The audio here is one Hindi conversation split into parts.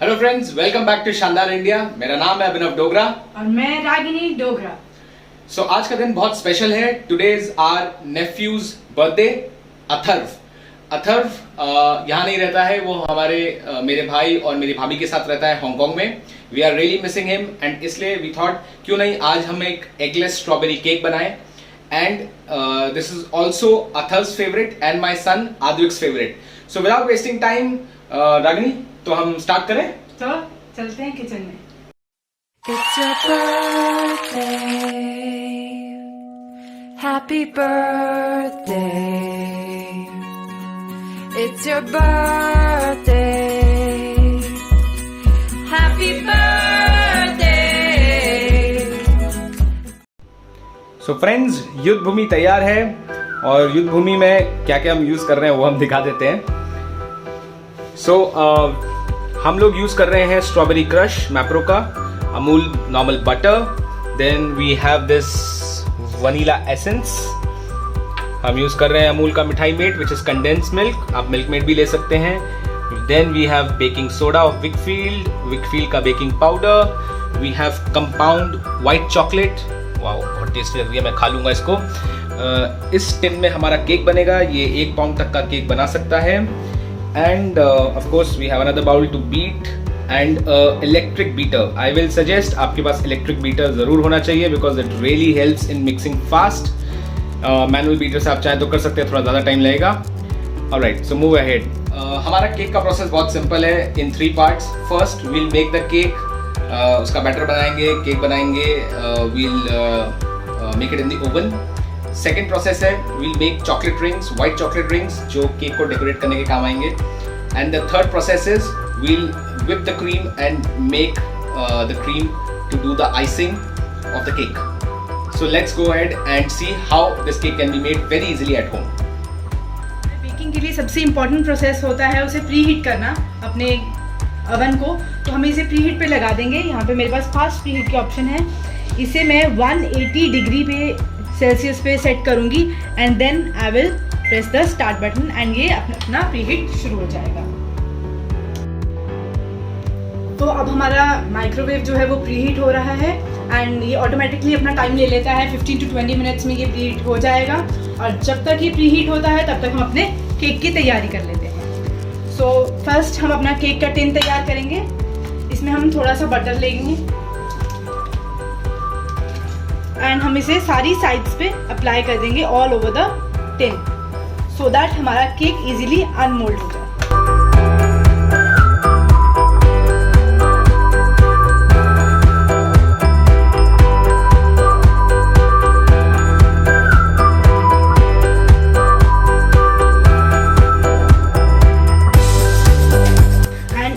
Hello friends, welcome back to Shandaar India. मेरा नाम है अभिनव डोगरा और मैं रागिनी डोगरा। सो आज का दिन बहुत स्पेशल है। Today is our nephew's birthday Atharva. यहाँ नहीं रहता है, वो हमारे मेरे भाई और मेरी भाभी के साथ रहता है हांगकांग में। We are really missing him and इसलिए वी थॉट क्यों नहीं आज हम एक एगलेस स्ट्रॉबेरी केक बनाएं। And this is also Atharv's favourite and my son Aadvik's favourite. So without wasting time Ragini, तो हम स्टार्ट करें। तो चलते हैं किचन में। It's your birthday. Happy birthday. It's your birthday. Happy birthday. So friends, युद्ध भूमि तैयार है और युद्ध भूमि में क्या क्या हम यूज कर रहे हैं वो हम दिखा देते हैं। सो हम लोग यूज कर रहे हैं स्ट्रॉबेरी क्रश मैप्रो का, Amul normal butter, then we have this vanilla essence. हम यूज कर रहे हैं अमूल का मिठाई mate which is condense milk, आप मिल्क मेट भी ले सकते हैं। Then we have baking soda of Weikfield का baking powder. We have compound white chocolate. Wow, बहुत टेस्टी लग रही है, मैं खा लूंगा इसको। इस टिन में हमारा केक बनेगा, ये 1 पाउंड तक का केक बना सकता है। And of course we have another bowl to beat and electric beater. I will suggest आपके पास इलेक्ट्रिक बीटर जरूर होना चाहिए because it really helps in mixing fast. Manual beater से आप चाहे तो कर सकते हैं, थोड़ा ज़्यादा टाइम लगेगा। Alright, so move ahead. हमारा केक का प्रोसेस बहुत सिंपल है in 3 parts. First we'll make the cake, उसका बैटर बनाएंगे, केक बनाएंगे, we'll make it in the oven. Second process है we'll make chocolate rings, white chocolate rings जो केक को डेकोरेट करने के काम आएंगे। And the third process is we'll whip the cream and make the cream to do the icing of the cake. So let's go ahead and see how this cake can be made very easily at home. Baking के लिए सबसे इम्पोर्टेंट प्रोसेस होता है उसे प्री हीट करना अपने अवन को। तो हम इसे प्री हीट पे लगा देंगे। यहाँ पे मेरे पास फास्ट प्री हीट के ऑप्शन है। इसे मैं 180 डिग्री पे सेल्सियस पे सेट करूँगी and then I will press the start button and ये अपना प्री हीट शुरू हो जाएगा। तो अब हमारा माइक्रोवेव जो है वो प्री हीट हो रहा है एंड ये ऑटोमेटिकली अपना टाइम ले लेता है। 15 to 20 मिनट्स में ये प्री हीट हो जाएगा और जब तक ये प्री हीट होता है तब तक हम अपने केक की तैयारी कर लेते हैं। सो फर्स्ट हम अपना केक का टिन तैयार करेंगे। इसमें हम थोड़ा सा बटर लेंगे एंड हम इसे सारी साइड्स पे अप्लाई कर देंगे all over the tin so that हमारा केक इजीली अनमोल्ड हो जाए।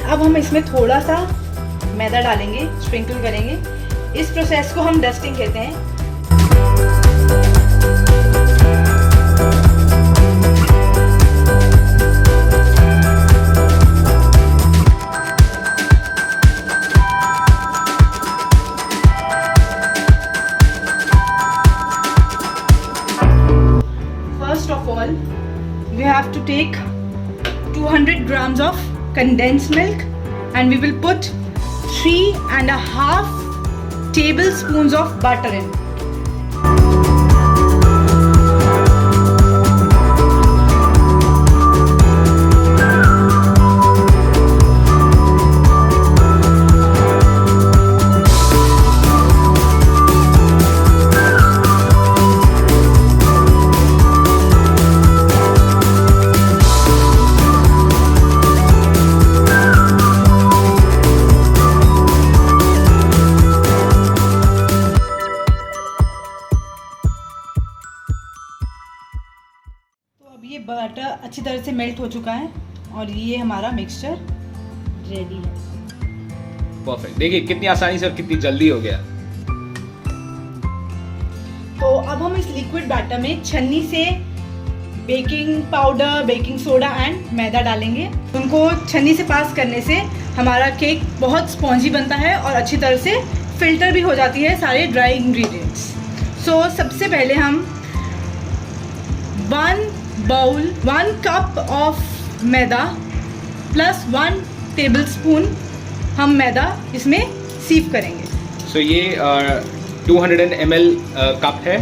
अब हम इसमें थोड़ा सा मैदा डालेंगे, स्प्रिंकल करेंगे। इस प्रोसेस को हम डस्टिंग कहते हैं। First of all, we have to take 200 grams of condensed milk and we will put 3.5 tablespoons of butter in. ये बटर अच्छी तरह से मेल्ट हो चुका है और ये हमारा मिक्सचर रेडी है। परफेक्ट, देखिए कितनी आसानी से और कितनी जल्दी हो गया। तो अब हम इस लिक्विड बैटर में छन्नी से baking powder, baking soda and maida डालेंगे। उनको छन्नी से पास करने से हमारा केक बहुत स्पॉन्जी बनता है और अच्छी तरह से फिल्टर भी हो जाती है सारे ड्राई इंग्रेडिएंट्स। सो सबसे पहले हम 1 cup of maida plus 1 tablespoon हम मैदा इसमें सीव करेंगे। सो ये 200 ml कप है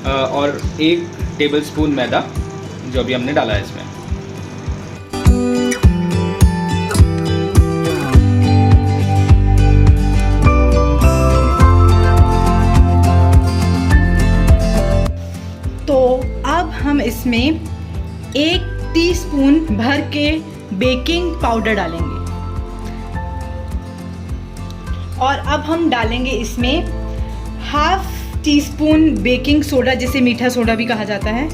और 1 टेबलस्पून मैदा जो अभी हमने डाला है इसमें। तो अब हम इसमें 1 टीस्पून भर के बेकिंग पाउडर डालेंगे और अब हम डालेंगे इसमें ½ टीस्पून बेकिंग सोडा, जिसे मीठा सोडा भी कहा जाता है।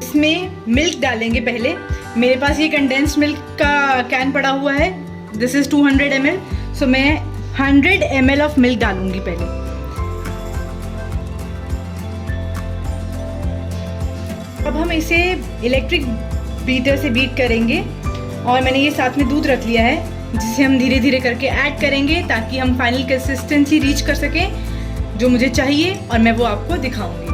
इसमें मिल्क डालेंगे पहले। मेरे पास ये कंडेंस्ड मिल्क का कैन पड़ा हुआ है, दिस इज 200 ml। सो मैं 100 ml ऑफ मिल्क डालूंगी पहले। अब हम इसे इलेक्ट्रिक बीटर से बीट करेंगे और मैंने ये साथ में दूध रख लिया है, जिसे हम धीरे धीरे करके ऐड करेंगे ताकि हम फाइनल कंसिस्टेंसी रीच कर सकें जो मुझे चाहिए, और मैं वो आपको दिखाऊंगी।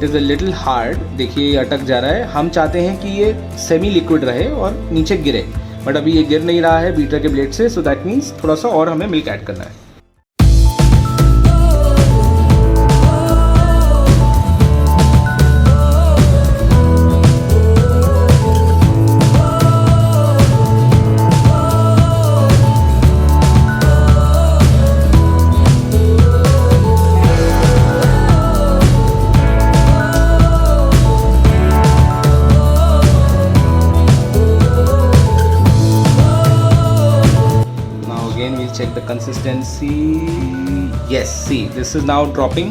इज़ अ लिटिल हार्ड, देखिए ये अटक जा रहा है। हम चाहते हैं कि ये सेमी लिक्विड रहे और नीचे गिरे, बट अभी ये गिर नहीं रहा है बीटर के ब्लेड से, सो दैट मीन्स थोड़ा सा और हमें मिल्क ऐड करना है। Check the consistency. Yes, see, this is now dropping.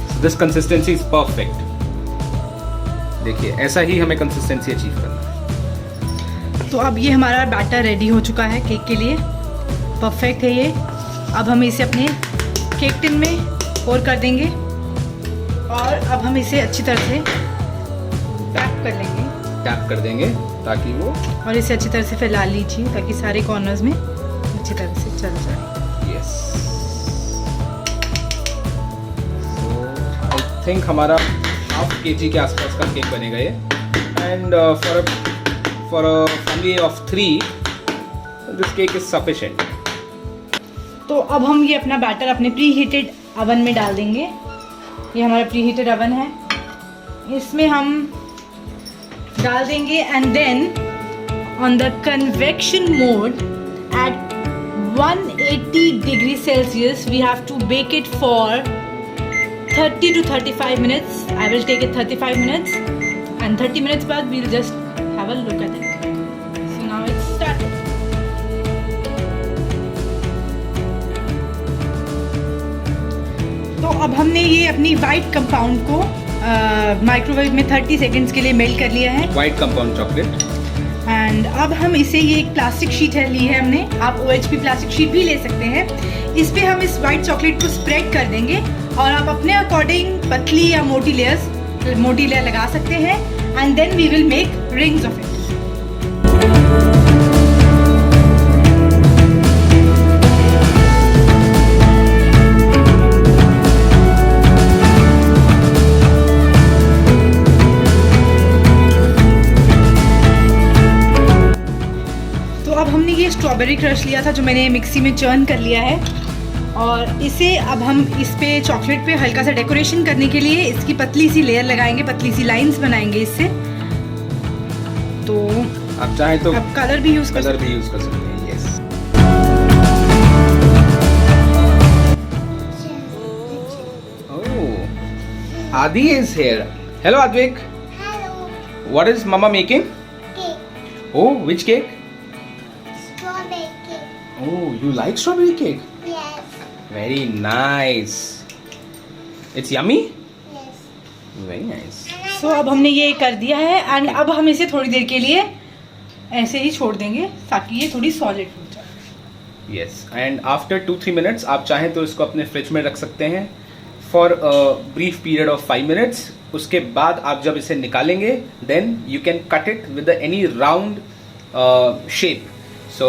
So this consistency is perfect. देखिए ऐसा ही हमें कंसिस्टेंसी अचीव करना है। तो अब ये हमारा बैटर रेडी हो चुका है केक के लिए, परफेक्ट है ये। अब हम इसे अपने केक टिन में पोर कर देंगे और अब हम इसे अच्छी तरह से पैक कर लेंगे, टैप कर देंगे ताकि वो, और इसे अच्छी तरह से फैला लीजिए ताकि सारे कॉर्नर्स में अच्छी तरह से चल जाए। यस, आई थिंक हमारा ½ kg के आसपास का केक बनेगा ये, and for a family of 3 this cake is sufficient. तो अब हम ये अपना बैटर अपने प्री हीटेड अवन में डाल देंगे। ये हमारा प्री हीटेड अवन है, इसमें हम डाल देंगे and then on the convection mode at 180 degrees Celsius we have to bake it for 30 to 35 minutes. I will take it 35 minutes and 30 minutes बाद we'll just have a look at it. So now it's started. तो अब हमने ये अपनी वाइट कंपाउंड को माइक्रोवेव में 30 सेकेंड्स के लिए मेल्ट कर लिया है, वाइट कंपाउंड चॉकलेट। एंड अब हम इसे, ये एक प्लास्टिक शीट है ली है हमने, आप OHP प्लास्टिक शीट भी ले सकते हैं। इस पे हम इस वाइट चॉकलेट को स्प्रेड कर देंगे और आप अपने अकॉर्डिंग पतली या मोटी लेयर लगा सकते हैं, and then we will make rings of it. Strawberry crush लिया था जो मैंने मिक्सी में चर्न कर लिया है, और इसे अब हम इस पे चॉकलेट पे हल्का सा डेकोरेशन करने के लिए इसकी पतली सी लेयर लगाएंगे, पतली सी लाइंस बनाएंगे इससे। तो आप चाहें तो आप कलर भी यूज कर सकते हैं। यस, ओह, आदि is here. Hello Advik. What is Mama making? Cake. Oh, which cake? Strawberry cake. Oh, you like strawberry cake? Yes. Very nice. It's yummy? Yes. Very nice. सो अब हमने ये कर दिया है एंड अब हम इसे थोड़ी देर के लिए ऐसे ही छोड़ देंगे ताकि ये थोड़ी सॉलिड हो जाए. Yes. And after 2-3 minutes आप चाहें तो इसको अपने फ्रिज में रख सकते हैं for a brief period of 5 minutes. उसके बाद आप जब इसे निकालेंगे then you can cut it with any round shape. So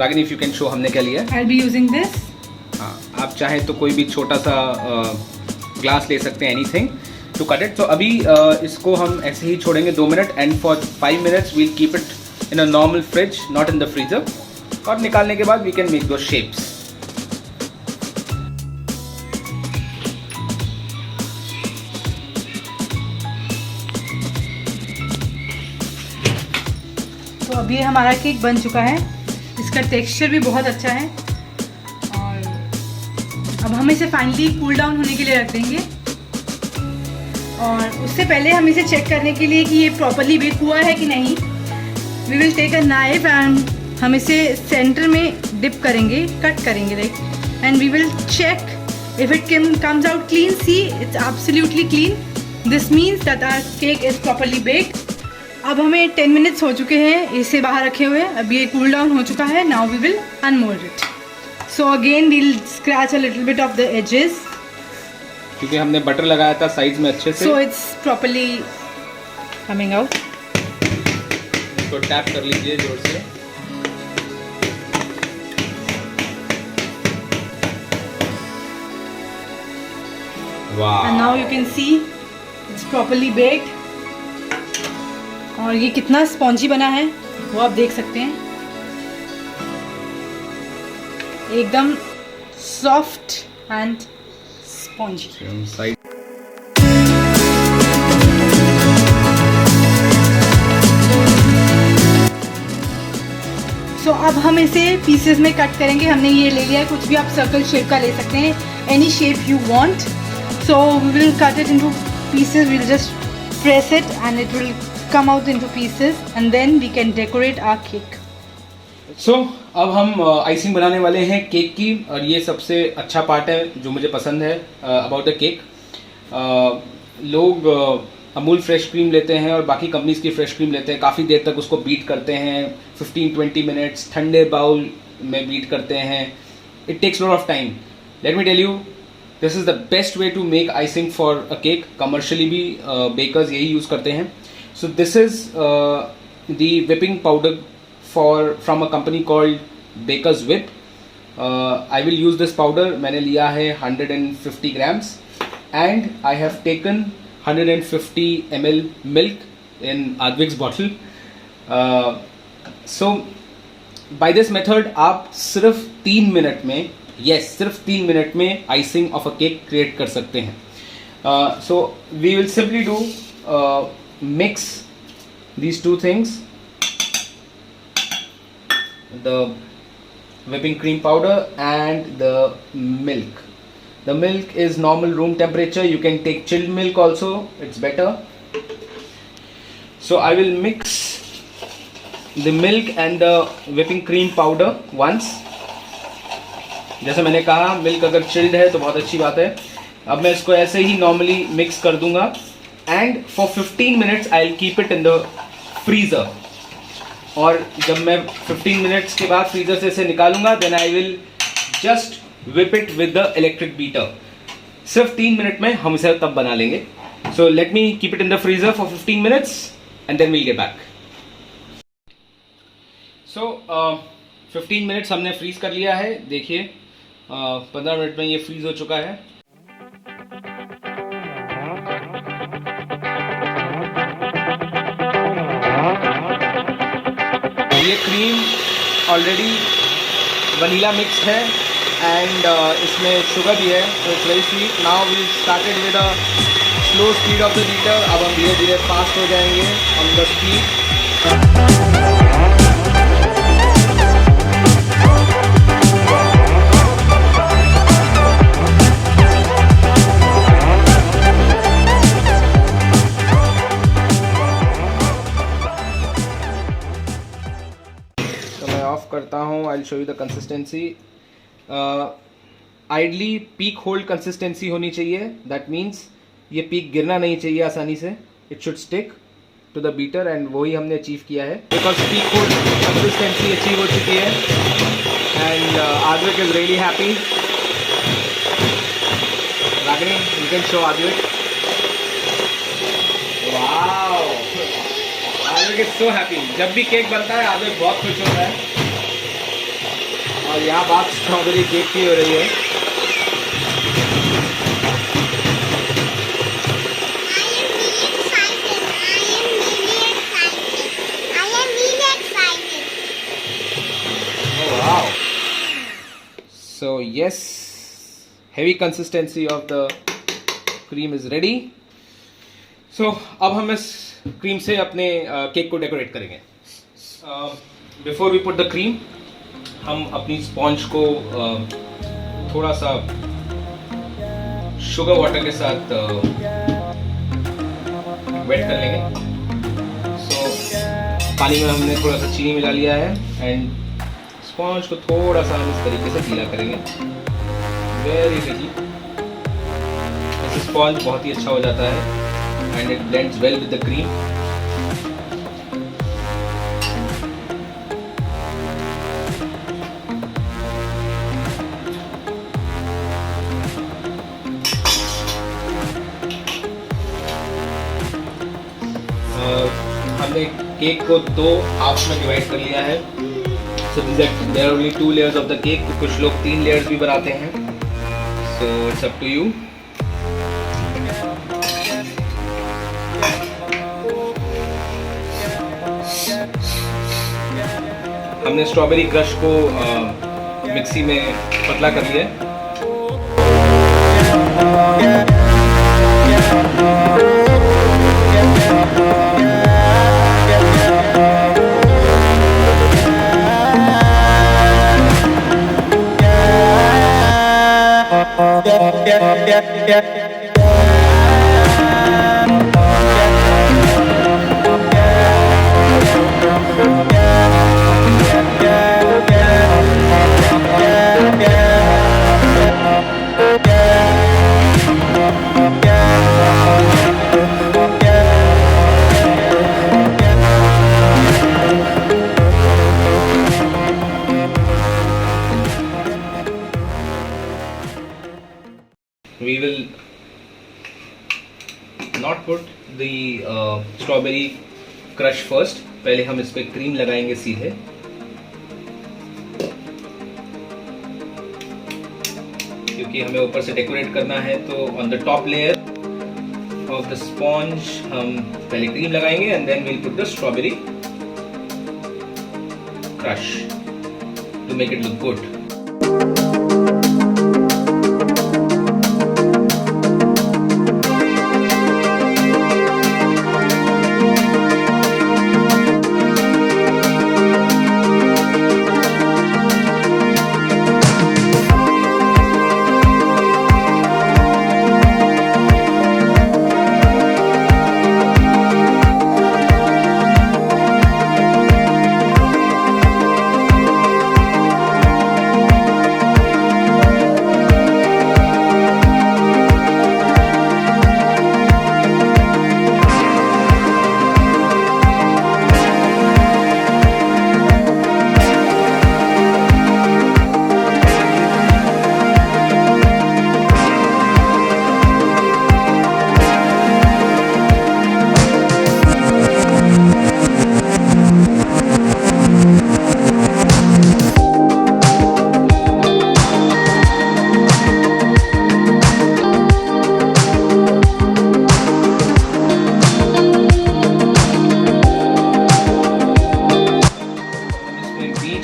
Ragini, if you can show हमने क्या लिया है. I'll be using this. हाँ, आप चाहें तो कोई भी छोटा सा ग्लास ले सकते हैं एनीथिंग टू कट इट. तो अभी इसको हम ऐसे ही छोड़ेंगे 2 minute and for 5 minutes we'll keep it in a normal fridge, not in the freezer. और निकालने के बाद वी कैन मेक दो शेप्स. तो अभी हमारा केक बन चुका है. इसका टेक्सचर भी बहुत अच्छा है और अब हम इसे फाइनली कूल डाउन होने के लिए रख देंगे. और उससे पहले हम इसे चेक करने के लिए कि ये प्रॉपरली बेक हुआ है कि नहीं, we will take a knife and हम इसे सेंटर में डिप करेंगे, कट करेंगे like, and we will check if it comes out clean. See it's absolutely clean. This means that our cake is properly baked. अब हमें 10 मिनट्स हो चुके हैं इसे बाहर रखे हुए. अब ये कूल डाउन हो चुका है. Now we will unmold it. So again we'll scratch a little bit of the edges. क्योंकि हमने बटर लगाया था साइड में अच्छे से. So it's properly coming out. इसको टैप कर लीजिए जोर से. वाह. And now you can see it's properly baked. और ये कितना स्पॉन्जी बना है वो आप देख सकते हैं. एकदम soft and spongy. Side so अब हम इसे पीसेस में कट करेंगे. हमने ये ले लिया है, कुछ भी आप सर्कल शेप का ले सकते हैं, any shape you want. So we will cut it into pieces. We will just press it and it will come out into pieces and then we can decorate our cake. So, अब हम आइसिंग बनाने वाले हैं केक की. और ये सबसे अच्छा पार्ट है जो मुझे पसंद है अबाउट द केक. लोग अमूल फ्रेश क्रीम लेते हैं और बाकी कंपनीज की फ्रेश क्रीम लेते हैं, काफ़ी देर तक उसको बीट करते हैं, 15-20 मिनट्स ठंडे बाउल में बीट करते हैं. It takes lot of time. Let me tell you, this is the best way to make icing for a cake. Commercially भी बेकर्स यही यूज़ करते हैं. So this is the whipping powder from a company called Baker's Whip. I will use this powder. मैंने लिया है 150 grams and I have taken 150 ml milk in Advik's bottle. So by this method आप सिर्फ 3 मिनट में, yes सिर्फ 3 मिनट में icing of a cake create कर सकते हैं. So we will simply do mix these two things, the whipping cream powder and the milk. The milk is normal room temperature. You can take chilled milk also, it's better. So I will mix the milk and the whipping cream powder once. जैसे मैंने कहा, मिल्क अगर चिल्ड है तो बहुत अच्छी बात है. अब मैं इसको ऐसे ही नॉर्मली मिक्स कर दूंगा and for 15 minutes I'll keep it in the freezer. और जब मैं 15 minutes के बाद फ्रीजर से इसे निकालूंगा then I will just whip it with the electric beater. सिर्फ 3 मिनट में हम इसे तब बना लेंगे. So let me keep it in the freezer for 15 minutes and then we'll get back. So 15 minutes हमने फ्रीज कर लिया है. देखिए 15 मिनट में ये फ्रीज हो चुका है. ये क्रीम ऑलरेडी वनीला मिक्स है एंड इसमें शुगर भी है, तो it's very sweet. Now we started with a slow speed of the beater. अब हम धीरे धीरे फास्ट हो जाएंगे ऑन द स्पीड. करता हूँ. I will show you the consistency. Ideally peak hold consistency होनी चाहिए. दैट मीन्स ये पीक गिरना नहीं चाहिए आसानी से. It should stick to the beater and वही हमने अचीव किया है. Because peak hold consistency achieve हो चुकी है and Advik is really happy. Ragini, you can show Advik. Wow, Advik is so happy. जब भी केक बनता है आद्विक बहुत खुश होता है. और यहाँ बात स्ट्रॉबेरी केक की हो रही है. So yes, heavy consistency of the cream is ready. So अब हम इस क्रीम से अपने केक को डेकोरेट करेंगे. Before we put the cream, हम अपनी स्पॉन्ज को थोड़ा सा शुगर वाटर के साथ वेट कर लेंगे. So पानी में हमने थोड़ा सा चीनी मिला लिया है एंड स्पॉन्ज को थोड़ा सा हम इस तरीके से गीला करेंगे. Very easy. इससे स्पॉन्ज बहुत ही अच्छा हो जाता है and it blends well with the cream. हमने केक को 2 हाफ में डिवाइड कर लिया है. So there are only 2 layers of the cake. तो कुछ लोग 3 layers भी बनाते हैं. So it's up to you. हमने स्ट्रॉबेरी क्रश को मिक्सी में पतला कर लिया है. We will not put the strawberry crush first. पहले हम इस पे क्रीम लगाएंगे सीधे. क्योंकि हमें ऊपर से डेकोरेट करना है तो on the top layer of the sponge हम पहले क्रीम लगाएंगे and then we'll put the strawberry crush to make it look good.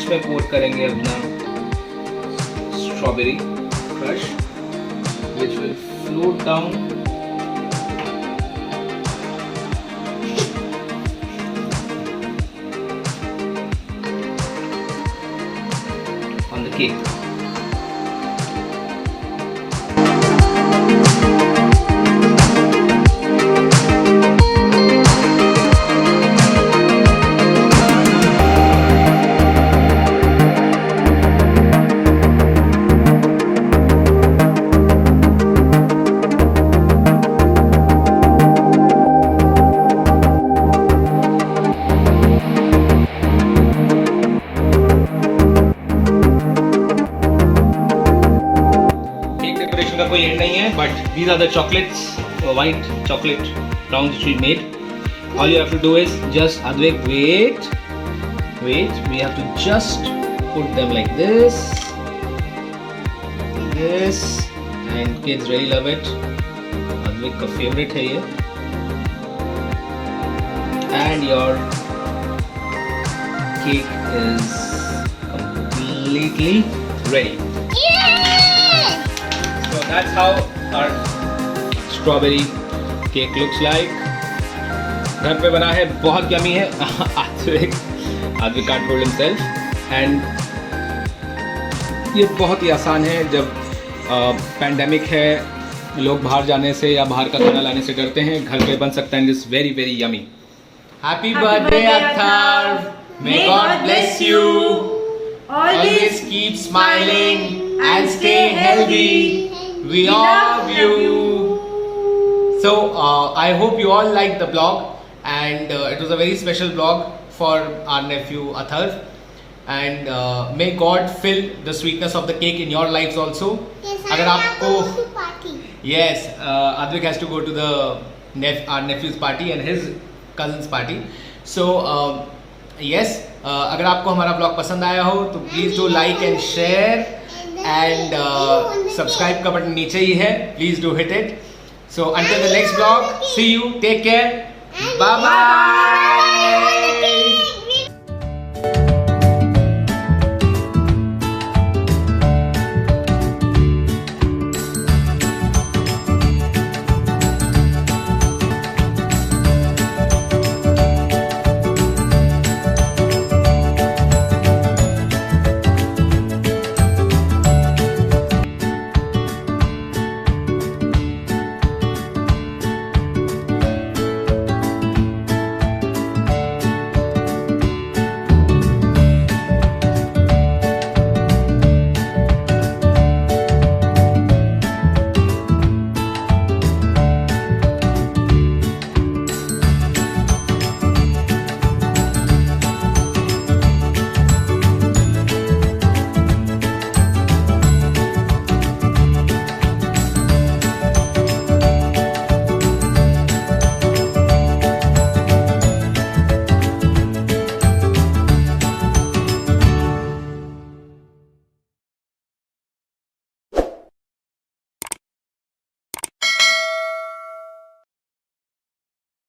में कोट करेंगे अपना strawberry crush which will float down on the cake. these are the chocolates, white chocolate rounds which we made. All you have to do is just, Advik, wait. We have to just put them like this, and kids really love it. Advik ka favorite hai ye. And your cake is completely ready. So that's how our strawberry cake looks like. घर पे बना है, बहुत यमी है. Advik can't hold himself. And ये बहुत ही आसान है. जब पैंडेमिक है, लोग बाहर जाने से या बाहर का खाना लाने से डरते हैं, घर पे बन सकता है. This very very yummy. Happy birthday, Akhtar. May God bless you. Always keep smiling and stay healthy. We love you. So I hope you all liked the vlog, and it was a very special vlog for our nephew Athar. And may God fill the sweetness of the cake in your lives also. Yes, अगर I आपको have to party. Yes, Advik has to go to the our nephew's party and his cousin's party. So yes, अगर आपको हमारा ब्लॉग पसंद आया हो तो please do like and share, and subscribe का बटन नीचे ही है, please do hit it. So until the next vlog, see you, take care, bye bye.